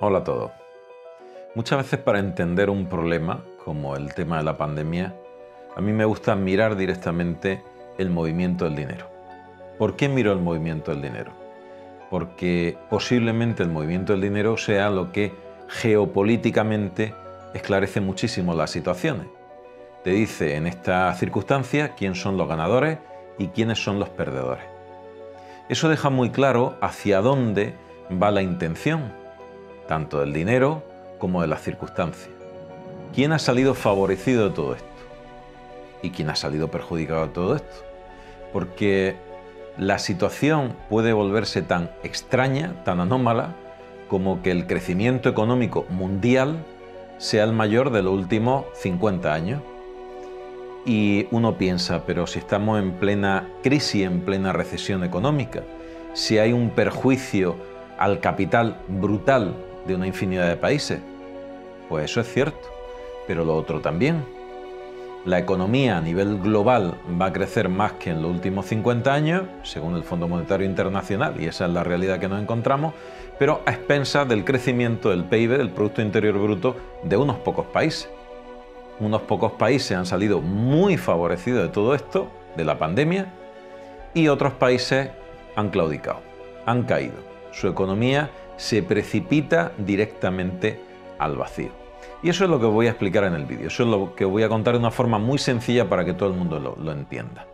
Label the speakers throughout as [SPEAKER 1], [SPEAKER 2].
[SPEAKER 1] Hola a todos. Muchas veces para entender un problema, como el tema de la pandemia, a mí me gusta mirar directamente el movimiento del dinero. ¿Por qué miro el movimiento del dinero? Porque posiblemente el movimiento del dinero sea lo que geopolíticamente esclarece muchísimo las situaciones. Te dice en esta circunstancia quién son los ganadores y quiénes son los perdedores. Eso deja muy claro hacia dónde va la intención, tanto del dinero como de las circunstancias. ¿Quién ha salido favorecido de todo esto? ¿Y quién ha salido perjudicado de todo esto? Porque la situación puede volverse tan extraña, tan anómala, como que el crecimiento económico mundial sea el mayor de los últimos 50 años. Y uno piensa, pero si estamos en plena crisis, en plena recesión económica, si hay un perjuicio al capital brutal de una infinidad de países, pues eso es cierto, pero lo otro también. La economía a nivel global va a crecer más que en los últimos 50 años, según el Fondo Monetario Internacional, y esa es la realidad que nos encontramos, pero a expensas del crecimiento del PIB, del Producto Interior Bruto, de unos pocos países. Unos pocos países han salido muy favorecidos de todo esto, de la pandemia, y otros países han claudicado, han caído. Su economía se precipita directamente al vacío. Y eso es lo que voy a explicar en el vídeo. Eso es lo que voy a contar de una forma muy sencilla para que todo el mundo lo entienda.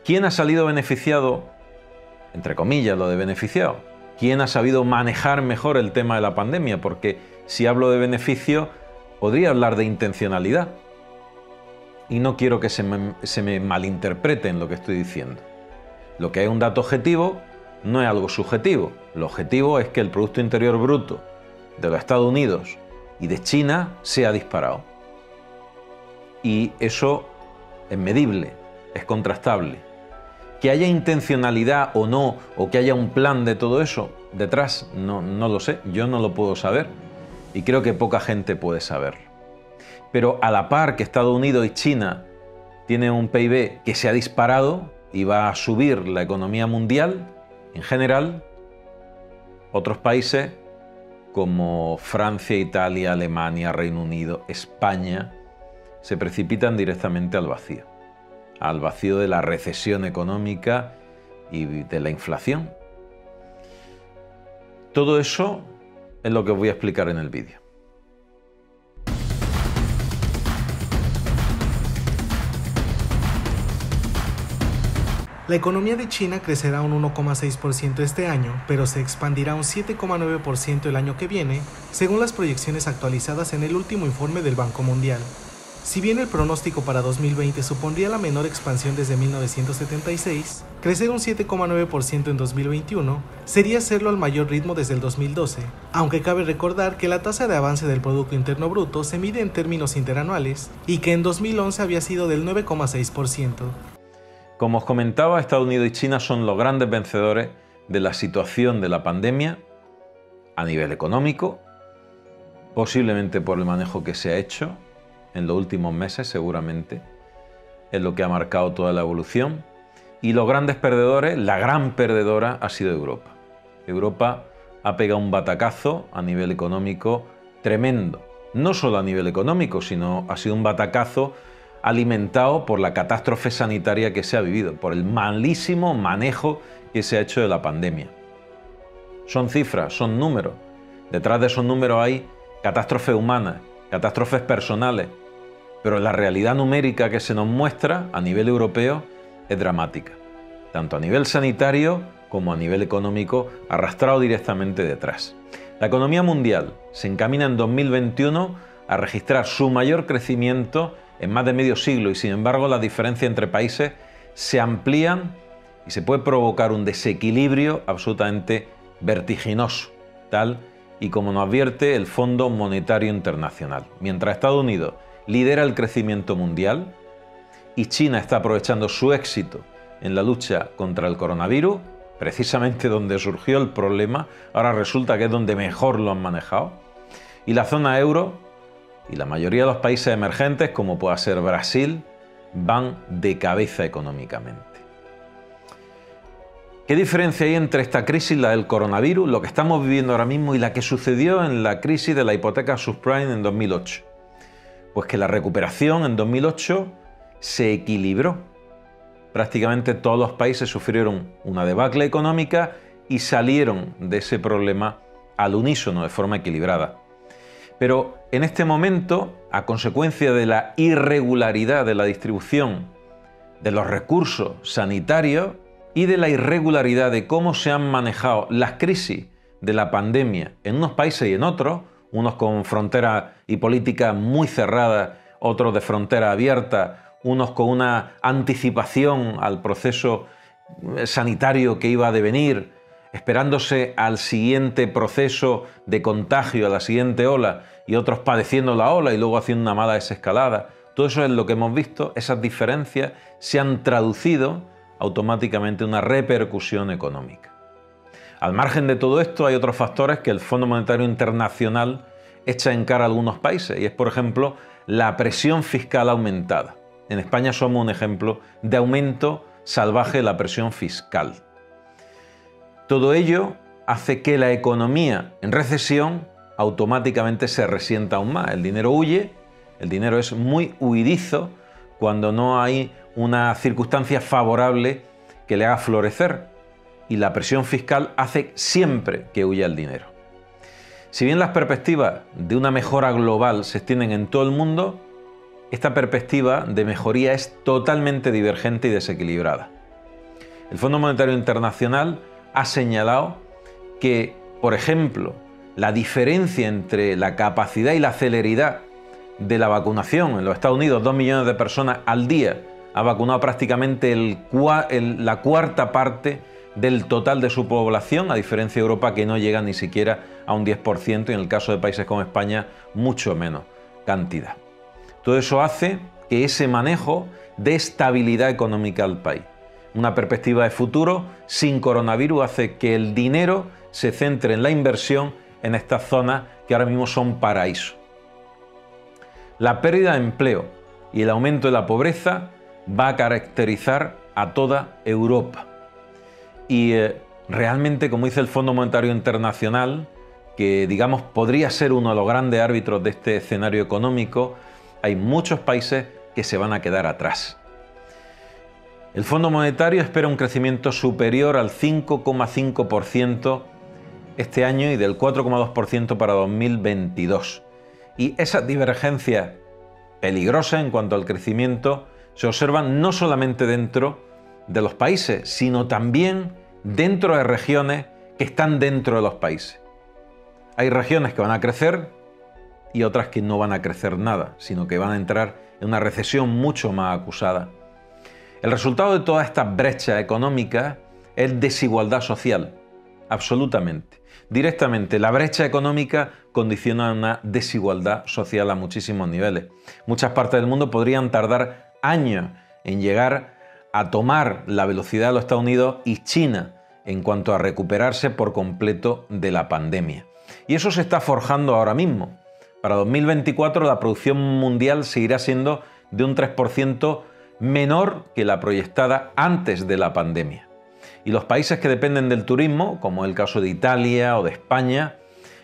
[SPEAKER 1] ¿Quién ha salido beneficiado? Entre comillas, lo de beneficiado. ¿Quién ha sabido manejar mejor el tema de la pandemia? Porque si hablo de beneficio, podría hablar de intencionalidad. Y no quiero que se me malinterprete en lo que estoy diciendo. Lo que es un dato objetivo no es algo subjetivo. Lo objetivo es que el Producto Interior Bruto de los Estados Unidos y de China se ha disparado. Y eso es medible, es contrastable. Que haya intencionalidad o no, o que haya un plan de todo eso detrás, no lo sé, yo no lo puedo saber. Y creo que poca gente puede saberlo. Pero a la par que Estados Unidos y China tienen un PIB que se ha disparado y va a subir la economía mundial, en general, otros países como Francia, Italia, Alemania, Reino Unido, España, se precipitan directamente al vacío de la recesión económica y de la inflación. Todo eso es lo que os voy a explicar en el vídeo.
[SPEAKER 2] La economía de China crecerá un 1,6% este año, pero se expandirá un 7,9% el año que viene, según las proyecciones actualizadas en el último informe del Banco Mundial. Si bien el pronóstico para 2020 supondría la menor expansión desde 1976, crecer un 7,9% en 2021 sería hacerlo al mayor ritmo desde el 2012, aunque cabe recordar que la tasa de avance del Producto Interno Bruto se mide en términos interanuales y que en 2011 había sido del 9,6%.
[SPEAKER 1] Como os comentaba, Estados Unidos y China son los grandes vencedores de la situación de la pandemia a nivel económico, posiblemente por el manejo que se ha hecho en los últimos meses, seguramente, es lo que ha marcado toda la evolución. Y los grandes perdedores, la gran perdedora, ha sido Europa. Europa ha pegado un batacazo a nivel económico tremendo. No solo a nivel económico, sino ha sido un batacazo alimentado por la catástrofe sanitaria que se ha vivido, por el malísimo manejo que se ha hecho de la pandemia. Son cifras, son números. Detrás de esos números hay catástrofes humanas, catástrofes personales, pero la realidad numérica que se nos muestra a nivel europeo es dramática, tanto a nivel sanitario como a nivel económico, arrastrado directamente detrás. La economía mundial se encamina en 2021 a registrar su mayor crecimiento en más de medio siglo y sin embargo las diferencias entre países se amplían y se puede provocar un desequilibrio absolutamente vertiginoso, tal y como nos advierte el Fondo Monetario Internacional. Mientras Estados Unidos lidera el crecimiento mundial y China está aprovechando su éxito en la lucha contra el coronavirus, precisamente donde surgió el problema, ahora resulta que es donde mejor lo han manejado, y la zona euro y la mayoría de los países emergentes, como pueda ser Brasil, van de cabeza económicamente. ¿Qué diferencia hay entre esta crisis, la del coronavirus, lo que estamos viviendo ahora mismo y la que sucedió en la crisis de la hipoteca subprime en 2008? Pues que la recuperación en 2008 se equilibró. Prácticamente todos los países sufrieron una debacle económica y salieron de ese problema al unísono, de forma equilibrada. Pero en este momento, a consecuencia de la irregularidad de la distribución de los recursos sanitarios y de la irregularidad de cómo se han manejado las crisis de la pandemia en unos países y en otros, unos con fronteras y políticas muy cerradas, otros de frontera abierta, unos con una anticipación al proceso sanitario que iba a devenir, esperándose al siguiente proceso de contagio, a la siguiente ola, y otros padeciendo la ola y luego haciendo una mala desescalada. Todo eso es lo que hemos visto, esas diferencias se han traducido automáticamente en una repercusión económica. Al margen de todo esto, hay otros factores que el Fondo Monetario Internacional echa en cara a algunos países, y es, por ejemplo, la presión fiscal aumentada. En España somos un ejemplo de aumento salvaje de la presión fiscal. Todo ello hace que la economía en recesión automáticamente se resienta aún más. El dinero huye, el dinero es muy huidizo cuando no hay una circunstancia favorable que le haga florecer, y la presión fiscal hace siempre que huya el dinero. Si bien las perspectivas de una mejora global se extienden en todo el mundo, esta perspectiva de mejoría es totalmente divergente y desequilibrada. El Fondo Monetario Internacional ha señalado que, por ejemplo, la diferencia entre la capacidad y la celeridad de la vacunación en los Estados Unidos, 2 millones de personas al día, ha vacunado prácticamente la cuarta parte del total de su población, a diferencia de Europa, que no llega ni siquiera a un 10%, y en el caso de países como España, mucho menos cantidad. Todo eso hace que ese manejo dé estabilidad económica al país. Una perspectiva de futuro sin coronavirus hace que el dinero se centre en la inversión en estas zonas que ahora mismo son paraíso. La pérdida de empleo y el aumento de la pobreza va a caracterizar a toda Europa. Y realmente, como dice el Fondo Monetario Internacional, que digamos podría ser uno de los grandes árbitros de este escenario económico, hay muchos países que se van a quedar atrás. El Fondo Monetario espera un crecimiento superior al 5,5% este año y del 4,2% para 2022. Y esas divergencias peligrosas en cuanto al crecimiento se observan no solamente dentro de los países, sino también dentro de regiones que están dentro de los países. Hay regiones que van a crecer y otras que no van a crecer nada, sino que van a entrar en una recesión mucho más acusada. El resultado de toda esta brecha económica es desigualdad social, absolutamente. Directamente, la brecha económica condiciona una desigualdad social a muchísimos niveles. Muchas partes del mundo podrían tardar años en llegar a tomar la velocidad de los Estados Unidos y China en cuanto a recuperarse por completo de la pandemia. Y eso se está forjando ahora mismo. Para 2024 la producción mundial seguirá siendo de un 3% menor que la proyectada antes de la pandemia. Y los países que dependen del turismo, como es el caso de Italia o de España,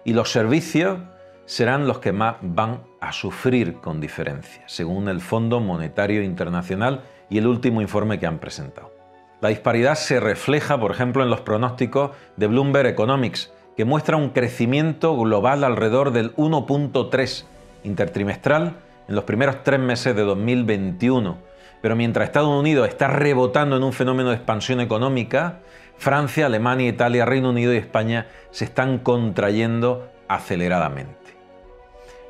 [SPEAKER 1] y los servicios serán los que más van a sufrir con diferencia, según el Fondo Monetario Internacional y el último informe que han presentado. La disparidad se refleja, por ejemplo, en los pronósticos de Bloomberg Economics, que muestra un crecimiento global alrededor del 1,3 intertrimestral en los primeros 3 meses de 2021. Pero mientras Estados Unidos está rebotando en un fenómeno de expansión económica, Francia, Alemania, Italia, Reino Unido y España se están contrayendo aceleradamente.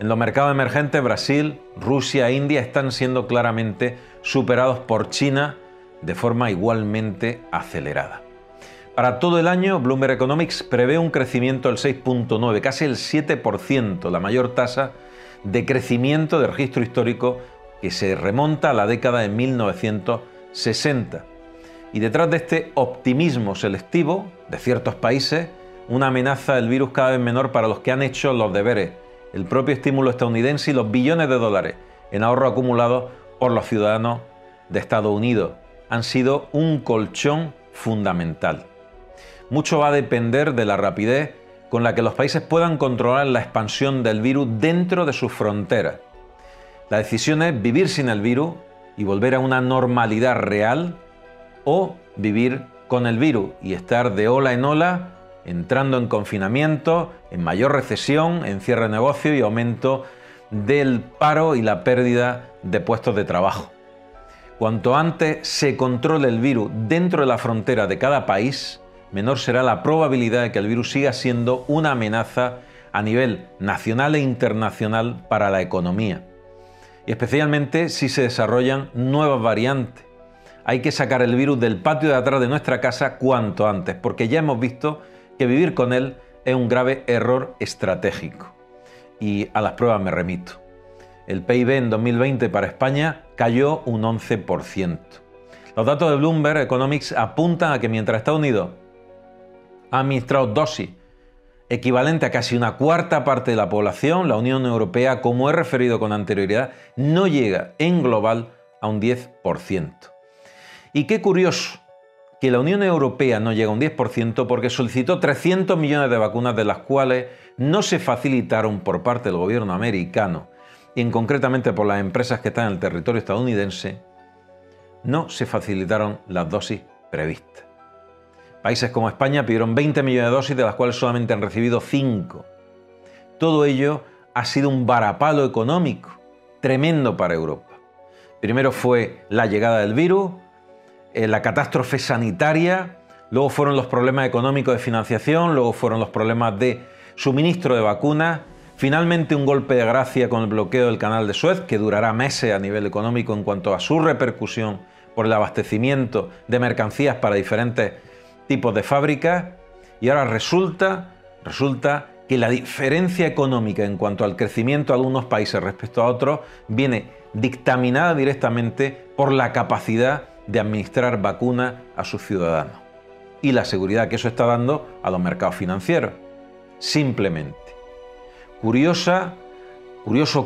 [SPEAKER 1] En los mercados emergentes, Brasil, Rusia e India están siendo claramente superados por China de forma igualmente acelerada. Para todo el año, Bloomberg Economics prevé un crecimiento del 6,9, casi el 7%, la mayor tasa de crecimiento de registro histórico que se remonta a la década de 1960. Y detrás de este optimismo selectivo de ciertos países, una amenaza del virus cada vez menor para los que han hecho los deberes, el propio estímulo estadounidense y los billones de dólares en ahorro acumulados por los ciudadanos de Estados Unidos han sido un colchón fundamental. mucho va a depender de la rapidez con la que los países puedan controlar la expansión del virus dentro de sus fronteras. La decisión es vivir sin el virus y volver a una normalidad real, o vivir con el virus y estar de ola en ola, entrando en confinamiento, en mayor recesión, en cierre de negocio y aumento del paro y la pérdida de puestos de trabajo. Cuanto antes se controle el virus dentro de la frontera de cada país, menor será la probabilidad de que el virus siga siendo una amenaza a nivel nacional e internacional para la economía. Y especialmente si se desarrollan nuevas variantes. Hay que sacar el virus del patio de atrás de nuestra casa cuanto antes, porque ya hemos visto que vivir con él es un grave error estratégico. Y a las pruebas me remito. El PIB en 2020 para España cayó un 11%. Los datos de Bloomberg Economics apuntan a que mientras Estados Unidos ha administrado dosis equivalente a casi una cuarta parte de la población, la Unión Europea, como he referido con anterioridad, no llega en global a un 10%. Y qué curioso que la Unión Europea no llega a un 10% porque solicitó 300 millones de vacunas, de las cuales no se facilitaron por parte del gobierno americano, y concretamente por las empresas que están en el territorio estadounidense, no se facilitaron las dosis previstas. Países como España pidieron 20 millones de dosis, de las cuales solamente han recibido 5. Todo ello ha sido un varapalo económico tremendo para Europa. Primero fue la llegada del virus, la catástrofe sanitaria, luego fueron los problemas económicos de financiación, luego fueron los problemas de suministro de vacunas, finalmente un golpe de gracia con el bloqueo del canal de Suez, que durará meses a nivel económico en cuanto a su repercusión por el abastecimiento de mercancías para diferentes tipos de fábricas, y ahora resulta que la diferencia económica en cuanto al crecimiento de algunos países respecto a otros viene dictaminada directamente por la capacidad de administrar vacunas a sus ciudadanos y la seguridad que eso está dando a los mercados financieros. Simplemente. Curioso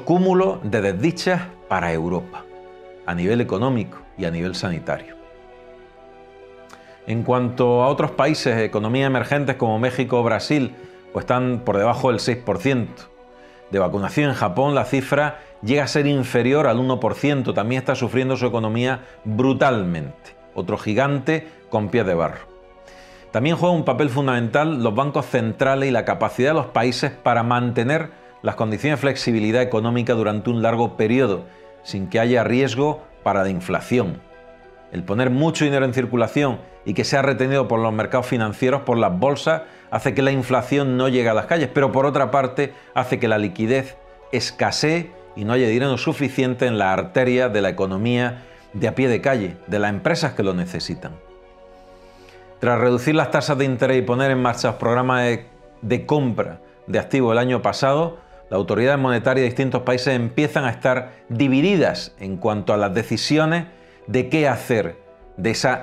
[SPEAKER 1] cúmulo de desdichas para Europa, a nivel económico y a nivel sanitario. En cuanto a otros países, economías emergentes como México o Brasil, pues están por debajo del 6%. De vacunación en Japón, la cifra llega a ser inferior al 1%. También está sufriendo su economía brutalmente. Otro gigante con pies de barro. También juega un papel fundamental los bancos centrales y la capacidad de los países para mantener las condiciones de flexibilidad económica durante un largo periodo, sin que haya riesgo para la inflación. El poner mucho dinero en circulación y que sea retenido por los mercados financieros, por las bolsas, hace que la inflación no llegue a las calles, pero por otra parte hace que la liquidez escasee y no haya dinero suficiente en la arteria de la economía de a pie de calle, de las empresas que lo necesitan. Tras reducir las tasas de interés y poner en marcha los programas de compra de activos el año pasado, las autoridades monetarias de distintos países empiezan a estar divididas en cuanto a las decisiones de qué hacer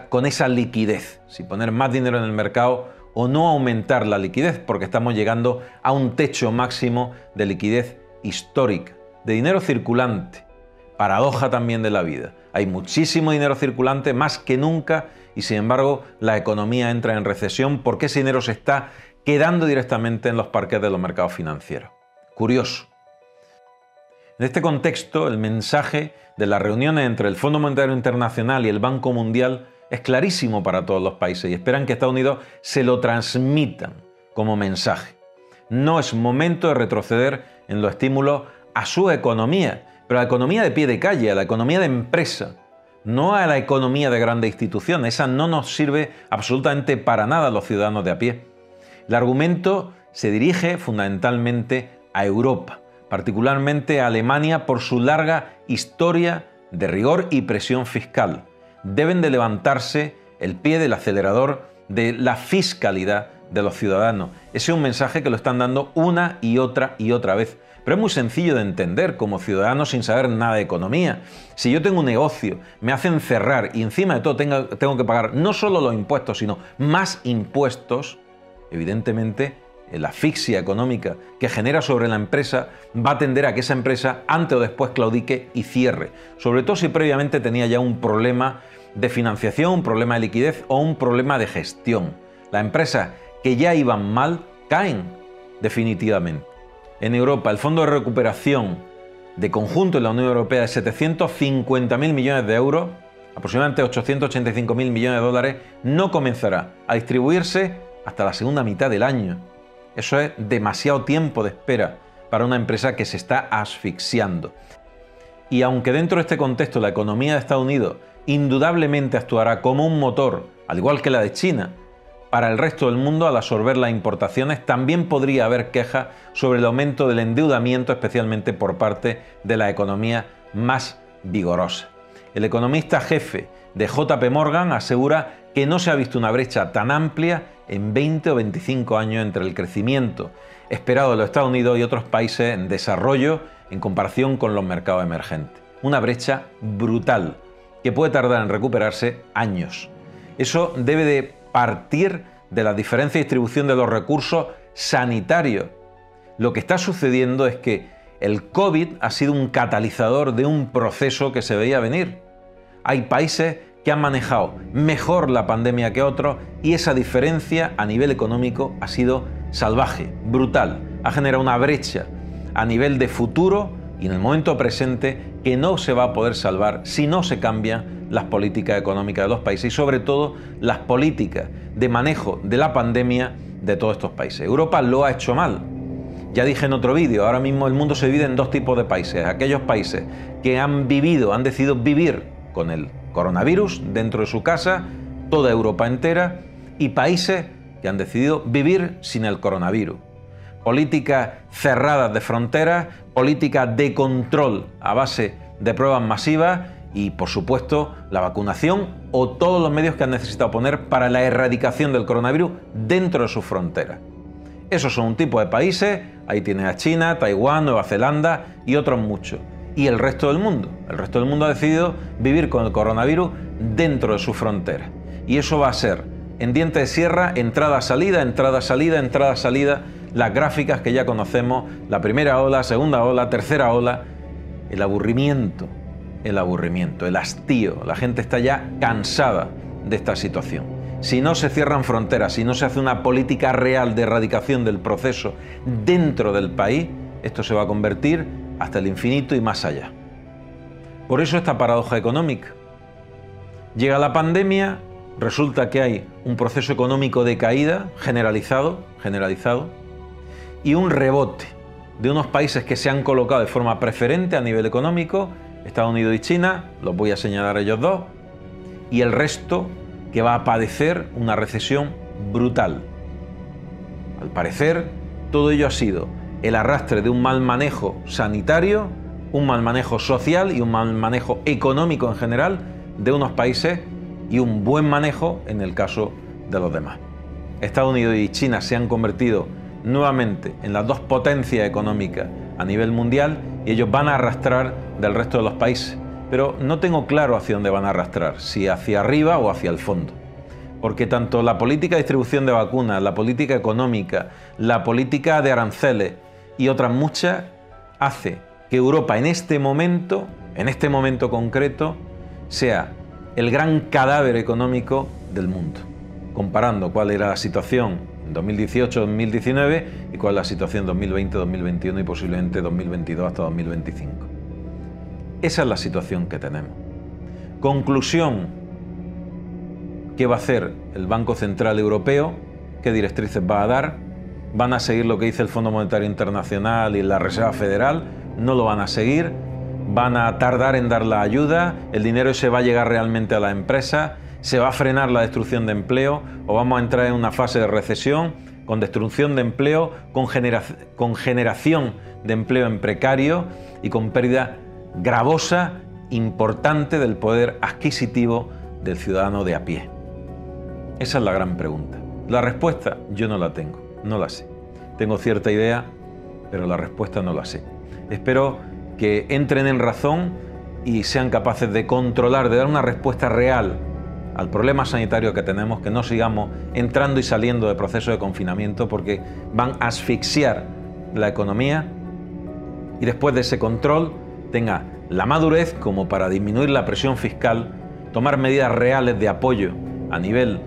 [SPEAKER 1] con esa liquidez, si poner más dinero en el mercado o no aumentar la liquidez, porque estamos llegando a un techo máximo de liquidez histórica, de dinero circulante. Paradoja también de la vida. Hay muchísimo dinero circulante, más que nunca, y sin embargo la economía entra en recesión porque ese dinero se está quedando directamente en los parques de los mercados financieros. Curioso. En este contexto, el mensaje de las reuniones entre el Fondo Monetario Internacional y el Banco Mundial es clarísimo para todos los países y esperan que Estados Unidos se lo transmitan como mensaje. No es momento de retroceder en los estímulos a su economía, pero a la economía de pie de calle, a la economía de empresa, no a la economía de grandes instituciones. Esa no nos sirve absolutamente para nada a los ciudadanos de a pie. El argumento se dirige fundamentalmente a Europa, particularmente a Alemania, por su larga historia de rigor y presión fiscal. Deben de levantarse el pie del acelerador de la fiscalidad de los ciudadanos. Ese es un mensaje que lo están dando una y otra vez. Pero es muy sencillo de entender como ciudadano sin saber nada de economía. Si yo tengo un negocio, me hacen cerrar y encima de todo tengo que pagar no solo los impuestos, sino más impuestos, evidentemente la asfixia económica que genera sobre la empresa va a tender a que esa empresa antes o después claudique y cierre. Sobre todo si previamente tenía ya un problema de financiación, un problema de liquidez o un problema de gestión. Las empresas que ya iban mal caen definitivamente. En Europa, el Fondo de Recuperación de conjunto en la Unión Europea de 750.000 millones de euros, aproximadamente 885.000 millones de dólares, no comenzará a distribuirse hasta la segunda mitad del año. Eso es demasiado tiempo de espera para una empresa que se está asfixiando. Y aunque dentro de este contexto la economía de Estados Unidos indudablemente actuará como un motor, al igual que la de China, para el resto del mundo al absorber las importaciones, también podría haber quejas sobre el aumento del endeudamiento, especialmente por parte de la economía más vigorosa. El economista jefe de JP Morgan asegura que no se ha visto una brecha tan amplia en 20 o 25 años entre el crecimiento esperado de los Estados Unidos y otros países en desarrollo en comparación con los mercados emergentes. Una brecha brutal que puede tardar en recuperarse años. Eso debe de partir de la diferencia de distribución de los recursos sanitarios. Lo que está sucediendo es que el COVID ha sido un catalizador de un proceso que se veía venir. Hay países que han manejado mejor la pandemia que otros y esa diferencia a nivel económico ha sido salvaje, brutal. Ha generado una brecha a nivel de futuro y en el momento presente que no se va a poder salvar si no se cambian las políticas económicas de los países y sobre todo las políticas de manejo de la pandemia de todos estos países. Europa lo ha hecho mal. Ya dije en otro vídeo, ahora mismo el mundo se divide en dos tipos de países. Aquellos países que han decidido vivir con el coronavirus dentro de su casa, toda Europa entera, y países que han decidido vivir sin el coronavirus. Políticas cerradas de fronteras, políticas de control a base de pruebas masivas y, por supuesto, la vacunación o todos los medios que han necesitado poner para la erradicación del coronavirus dentro de sus fronteras. Esos son un tipo de países, ahí tienes a China, Taiwán, Nueva Zelanda y otros muchos. Y el resto del mundo. El resto del mundo ha decidido vivir con el coronavirus dentro de sus fronteras. Y eso va a ser, en diente de sierra, entrada-salida, entrada-salida, entrada-salida, las gráficas que ya conocemos, la primera ola, segunda ola, tercera ola, el aburrimiento, el hastío. La gente está ya cansada de esta situación. Si no se cierran fronteras, si no se hace una política real de erradicación del proceso dentro del país, esto se va a convertir hasta el infinito y más allá. Por eso esta paradoja económica. Llega la pandemia, resulta que hay un proceso económico de caída generalizado, y un rebote de unos países que se han colocado de forma preferente a nivel económico, Estados Unidos y China, los voy a señalar a ellos dos, y el resto que va a padecer una recesión brutal. Al parecer, todo ello ha sido el arrastre de un mal manejo sanitario, un mal manejo social y un mal manejo económico en general de unos países y un buen manejo en el caso de los demás. Estados Unidos y China se han convertido nuevamente en las dos potencias económicas a nivel mundial y ellos van a arrastrar del resto de los países. Pero no tengo claro hacia dónde van a arrastrar, si hacia arriba o hacia el fondo. Porque tanto la política de distribución de vacunas, la política económica, la política de aranceles y otras muchas, hace que Europa en este momento concreto, sea el gran cadáver económico del mundo. Comparando cuál era la situación en 2018-2019 y cuál es la situación 2020-2021 y posiblemente 2022 hasta 2025. Esa es la situación que tenemos. Conclusión, ¿qué va a hacer el Banco Central Europeo? ¿Qué directrices va a dar? ¿Van a seguir lo que dice el Fondo Monetario Internacional y la Reserva Federal? No lo van a seguir. ¿Van a tardar en dar la ayuda? ¿El dinero ese va a llegar realmente a la empresa? ¿Se va a frenar la destrucción de empleo? ¿O vamos a entrar en una fase de recesión con destrucción de empleo, con generación de empleo en precario y con pérdida gravosa, importante del poder adquisitivo del ciudadano de a pie? Esa es la gran pregunta. La respuesta yo no la tengo, no la sé. Tengo cierta idea, pero la respuesta no la sé. Espero que entren en razón y sean capaces de controlar, de dar una respuesta real al problema sanitario que tenemos, que no sigamos entrando y saliendo de procesos de confinamiento porque van a asfixiar la economía y después de ese control tenga la madurez como para disminuir la presión fiscal, tomar medidas reales de apoyo a nivel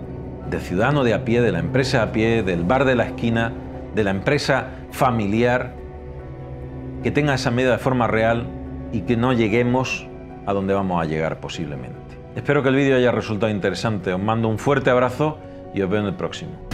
[SPEAKER 1] de ciudadano de a pie, de la empresa a pie, del bar de la esquina, de la empresa familiar, que tenga esa medida de forma real y que no lleguemos a donde vamos a llegar posiblemente. Espero que el vídeo haya resultado interesante. Os mando un fuerte abrazo y os veo en el próximo.